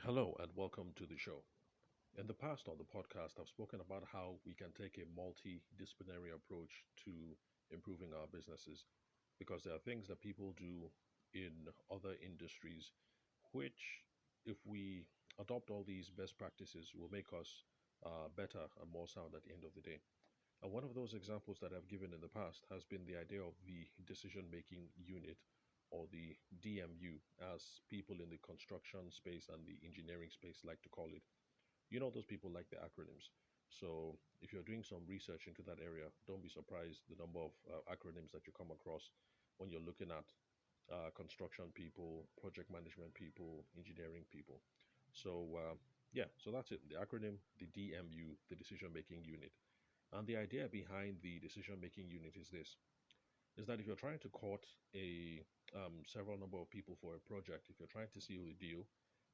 Hello and welcome to the show. In the past on the podcast, I've spoken about how we can take a multidisciplinary approach to improving our businesses because there are things that people do in other industries which, if we adopt all these best practices, will make us better and more sound at the end of the day. And one of those examples that I've given in the past has been the idea of the decision making unit or the DMU, as people in the construction space and the engineering space like to call it. You know, those people like the acronyms. So if you're doing some research into that area, don't be surprised the number of acronyms that you come across when you're looking at construction people, project management people, engineering people. So that's it. The acronym, the DMU, the decision making unit. And the idea behind the decision making unit is that if you're trying to court a several number of people for a project, if you're trying to seal the deal,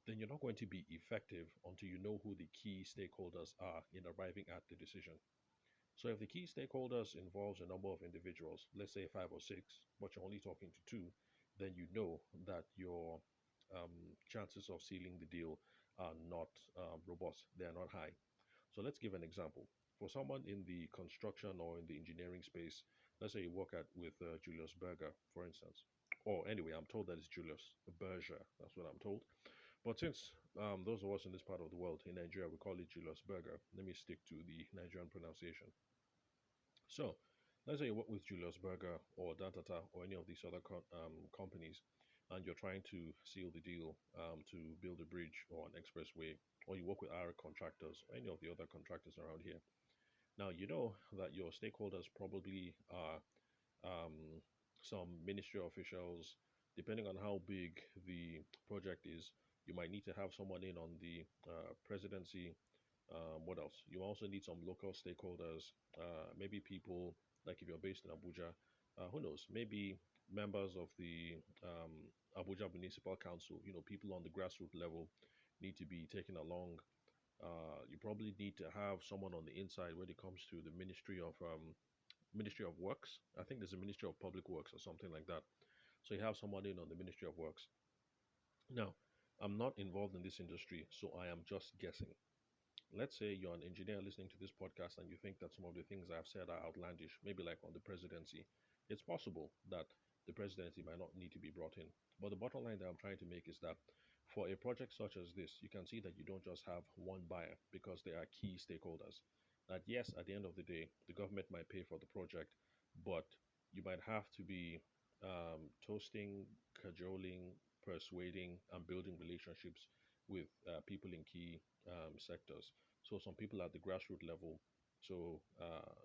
then you're not going to be effective until you know who the key stakeholders are in arriving at the decision. So if the key stakeholders involves a number of individuals, let's say five or six, but you're only talking to two, then you know that your chances of sealing the deal are not robust. They are not high. So let's give an example. For someone in the construction or in the engineering space, let's say you work at with Julius Berger, for instance. Or anyway, I'm told that it's Julius Berger. That's what I'm told. But since those of us in this part of the world, in Nigeria, we call it Julius Berger, let me stick to the Nigerian pronunciation. So let's say you work with Julius Berger or Dantata or any of these other companies, and you're trying to seal the deal to build a bridge or an expressway, or you work with our contractors or any of the other contractors around here. Now, you know that your stakeholders probably are um, some ministry officials. Depending on how big the project is, you might need to have someone in on the presidency. What else? You also need some local stakeholders, maybe people like if you're based in Abuja, who knows? Maybe members of the Abuja Municipal Council, people on the grassroots level need to be taken along. You probably need to have someone on the inside when it comes to the Ministry of Works. I think there's a Ministry of Public Works or something like that. So you have someone in on the Ministry of Works. Now, I'm not involved in this industry, so I am just guessing. Let's say you're an engineer listening to this podcast and you think that some of the things I've said are outlandish, maybe like on the presidency. It's possible that the presidency might not need to be brought in. But the bottom line that I'm trying to make is that for a project such as this, you can see that you don't just have one buyer because there are key stakeholders. That yes, at the end of the day, the government might pay for the project, but you might have to be toasting, cajoling, persuading, and building relationships with people in key sectors. So some people at the grassroots level. So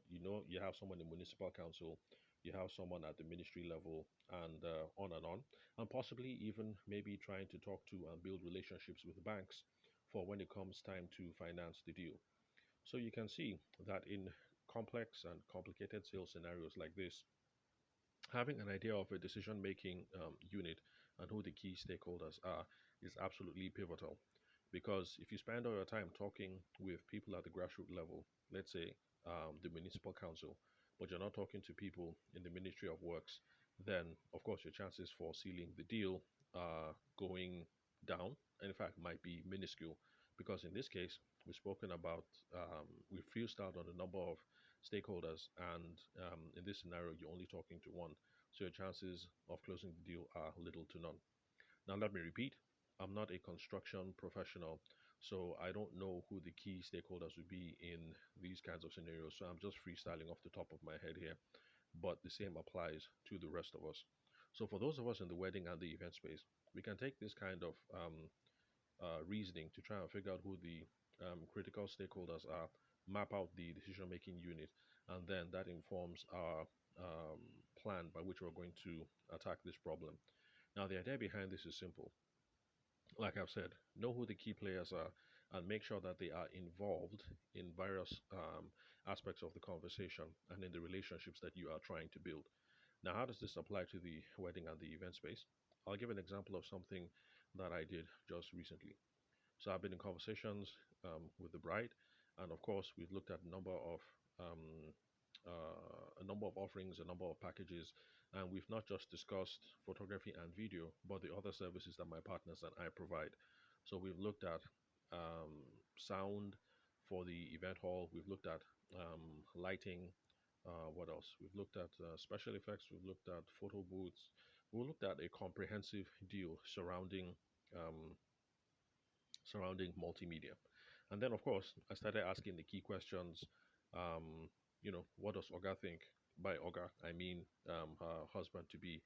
you have someone in municipal council, you have someone at the ministry level, and on, and possibly even maybe trying to talk to and build relationships with banks for when it comes time to finance the deal. So you can see that in complex and complicated sales scenarios like this, having an idea of a decision making unit and who the key stakeholders are is absolutely pivotal. Because if you spend all your time talking with people at the grassroots level, let's say the municipal council, but you're not talking to people in the Ministry of Works, then of course your chances for sealing the deal are going down, and in fact might be minuscule. Because in this case, we've spoken about, we've fused out on a number of stakeholders, and in this scenario, you're only talking to one. So your chances of closing the deal are little to none. Now, let me repeat, I'm not a construction professional, so I don't know who the key stakeholders would be in these kinds of scenarios. So I'm just freestyling off the top of my head here, but the same applies to the rest of us. So for those of us in the wedding and the event space, we can take this kind of reasoning to try and figure out who the critical stakeholders are, map out the decision making unit, and then that informs our plan by which we're going to attack this problem. Now, the idea behind this is simple. Like I've said, know who the key players are and make sure that they are involved in various aspects of the conversation and in the relationships that you are trying to build. Now, how does this apply to the wedding and the event space? I'll give an example of something that I did just recently. So I've been in conversations with the bride, and of course, we've looked at um, a number of offerings, a number of packages, and we've not just discussed photography and video, but the other services that my partners and I provide. So we've looked at sound for the event hall. We've looked at lighting. What else? We've looked at special effects. We've looked at photo booths. We looked at a comprehensive deal um, surrounding multimedia. And then, of course, I started asking the key questions. Um, what does Oga think? By Oga, I mean her husband to be.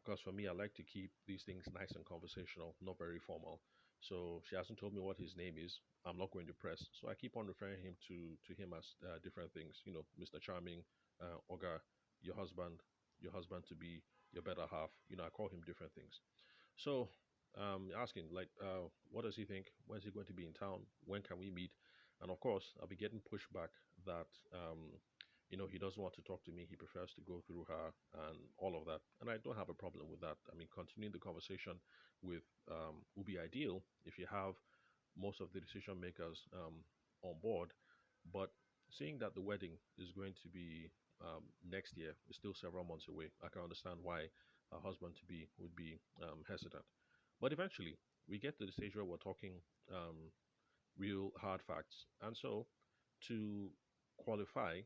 Because for me, I like to keep these things nice and conversational, not very formal. So she hasn't told me what his name is. I'm not going to press. So I keep on referring him to him as different things. Mr. Charming, Oga, your husband to be, your better half. I call him different things. So, asking like, what does he think? When is he going to be in town? When can we meet? And of course, I'll be getting pushback that, he doesn't want to talk to me. He prefers to go through her and all of that. And I don't have a problem with that. I mean, continuing the conversation with will be ideal if you have most of the decision makers on board. But seeing that the wedding is going to be next year, is still several months away, I can understand why a husband to be would be hesitant. But eventually, we get to the stage where we're talking real hard facts. And so, to qualify,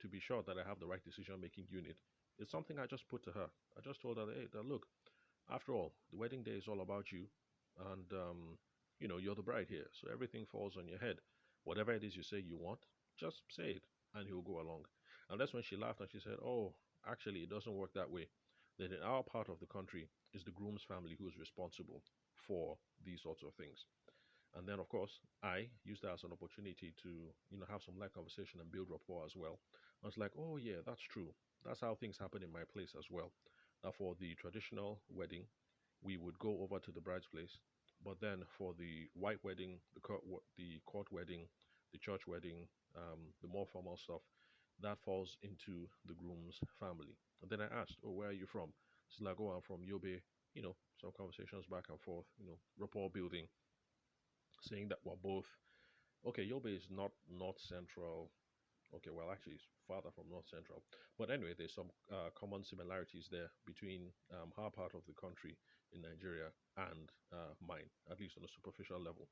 to be sure that I have the right decision making unit, is something I just put to her. I just told her, hey, that look, after all, the wedding day is all about you, and you're the bride here, so everything falls on your head. Whatever it is you say you want, just say it, and he'll go along. And that's when she laughed and she said, "Oh, actually, it doesn't work that way. That in our part of the country, is the groom's family who is responsible for these sorts of things." And then, of course, I used that as an opportunity to, have some light conversation and build rapport as well. I was like, oh, yeah, that's true. That's how things happen in my place as well. Now, for the traditional wedding, we would go over to the bride's place. But then for the white wedding, the court wedding, the church wedding, the more formal stuff, that falls into the groom's family. And then I asked, oh, where are you from? She's like, oh, I'm from Yobe. Some conversations back and forth, rapport building, saying that we're both okay. Yobe is not North Central. Okay, well, actually, it's farther from North Central. But anyway, there's some common similarities there between our part of the country in Nigeria and mine, at least on a superficial level.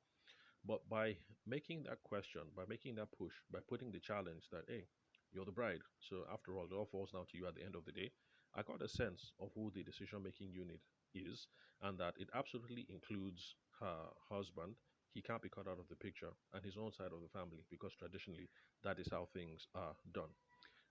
But by making that question, by making that push, by putting the challenge that, hey, you're the bride, so after all, it all falls down to you at the end of the day, I got a sense of who the decision making unit is, and that it absolutely includes her husband. He can't be cut out of the picture, and his own side of the family, because traditionally that is how things are done.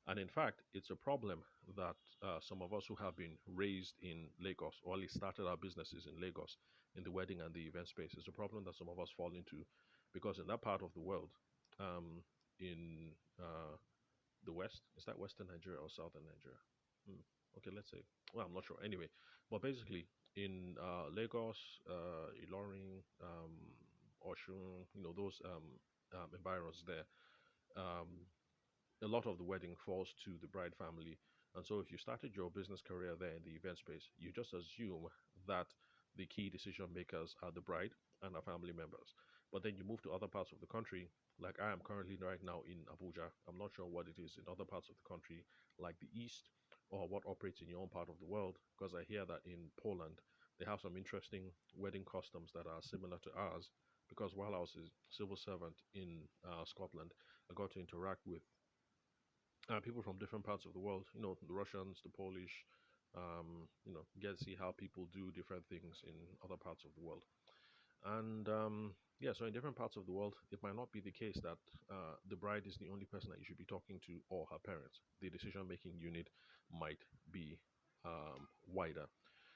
And in fact, it's a problem that some of us who have been raised in Lagos, or at least started our businesses in Lagos, in the wedding and the event space, is a problem that some of us fall into, because in that part of the world, in the West, is that Western Nigeria or Southern Nigeria? Okay, let's say. Well, I'm not sure. Anyway, but basically, in Lagos, Ilorin, Oshun, those environs there. Um, a lot of the wedding falls to the bride family. And so if you started your business career there in the event space, you just assume that the key decision makers are the bride and her family members. But then you move to other parts of the country, like I am currently right now in Abuja. I'm not sure what it is in other parts of the country, like the East, or what operates in your own part of the world, because I hear that in Poland, they have some interesting wedding customs that are similar to ours. Because while I was a civil servant in Scotland, I got to interact with people from different parts of the world, the Russians, the Polish, get to see how people do different things in other parts of the world. And yeah, so in different parts of the world, it might not be the case that the bride is the only person that you should be talking to, or her parents. The decision making unit might be wider.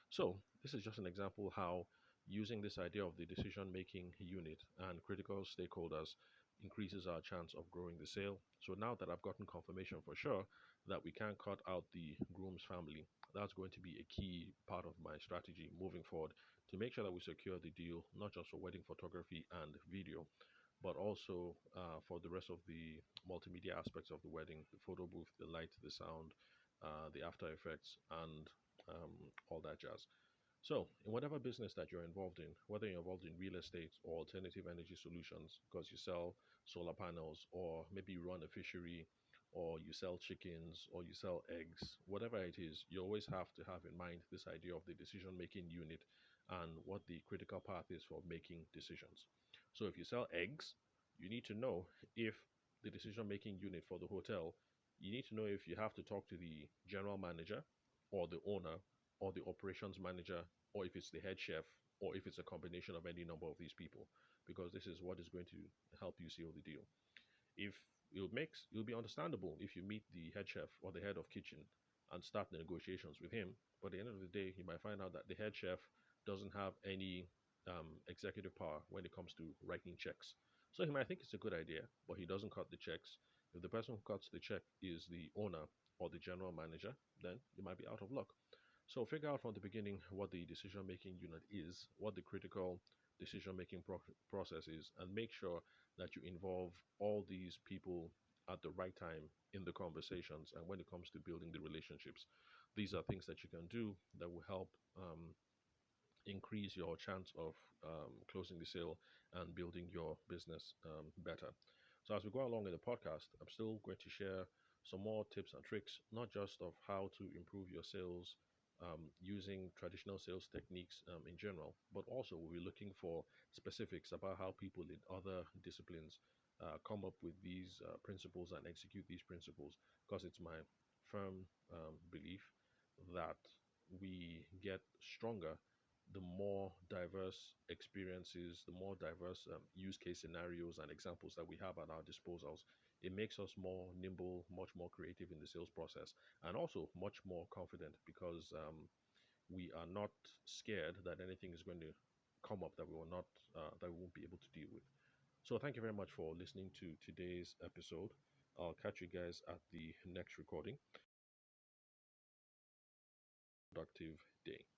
So, this is just an example how using this idea of the decision making unit and critical stakeholders increases our chance of growing the sale. So, now that I've gotten confirmation for sure that we can cut out the groom's family, that's going to be a key part of my strategy moving forward to make sure that we secure the deal, not just for wedding photography and video, but also for the rest of the multimedia aspects of the wedding, the photo booth, the light, the sound, the after effects, and all that jazz. So, in whatever business that you're involved in, whether you're involved in real estate or alternative energy solutions, because you sell solar panels, or maybe you run a fishery, or you sell chickens, or you sell eggs, whatever it is, you always have to have in mind this idea of the decision making unit and what the critical path is for making decisions. So if you sell eggs, you need to know if the decision making unit for the hotel, you need to know if you have to talk to the general manager or the owner or the operations manager, or if it's the head chef, or if it's a combination of any number of these people, because this is what is going to help you seal the deal. If it'll be understandable if you meet the head chef or the head of kitchen and start the negotiations with him, but at the end of the day, you might find out that the head chef doesn't have any executive power when it comes to writing checks. So he might think it's a good idea, but he doesn't cut the checks. If the person who cuts the check is the owner or the general manager, then you might be out of luck. So figure out from the beginning what the decision making unit is, what the critical decision making process is, and make sure that you involve all these people at the right time in the conversations and when it comes to building the relationships. These are things that you can do that will help increase your chance of closing the sale and building your business better. So, as we go along in the podcast, I'm still going to share some more tips and tricks, not just of how to improve your sales using traditional sales techniques in general, but also we'll be looking for specifics about how people in other disciplines come up with these principles and execute these principles, because it's my firm belief that we get stronger the more diverse experiences, the more diverse use case scenarios and examples that we have at our disposals. It makes us more nimble, much more creative in the sales process, and also much more confident because we are not scared that anything is going to come up that we will not that we won't be able to deal with. So thank you very much for listening to today's episode. I'll catch you guys at the next recording. Productive day.